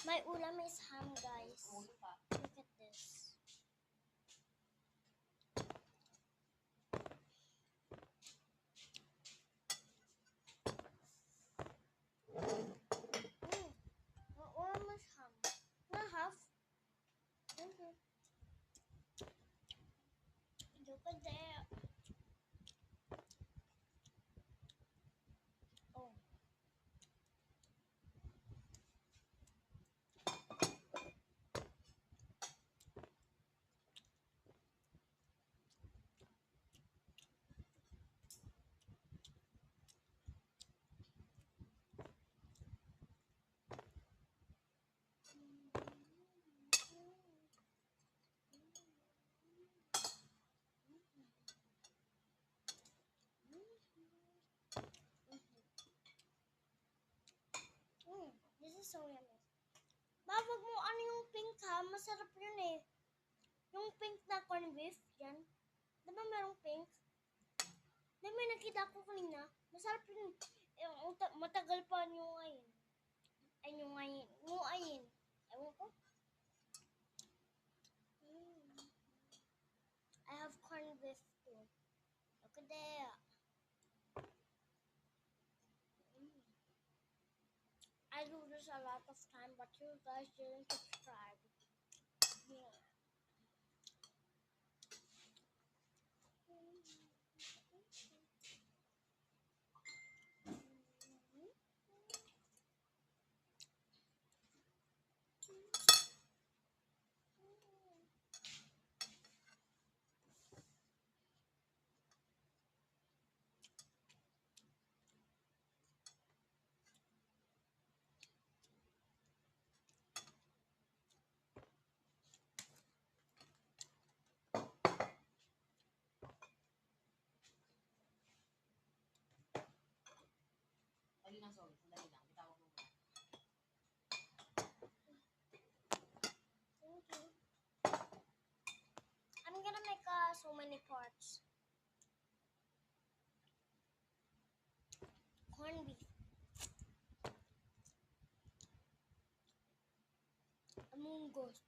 My ulam is ham, guys. Look at this. My ulam is ham. Not half. Look at that. Oh. This is so yummy. Ma, wag mo ano yung pink ha. Masarap yun eh. Yung pink na corned beef, yan. Diba merong pink? Diba may nakita ko kanina? Masarap yun. Matagal pa yung ngayon. Ay, yung ngayon. Yung ngayon. Ewan ko. I have corned beef too. Look at that. I do this a lot of time, but you guys didn't subscribe. Yeah. Dali lang, sorry. Dali lang. Bitawag mo muna. Thank you. I'm gonna make so many parts. Corned beef. Among Us.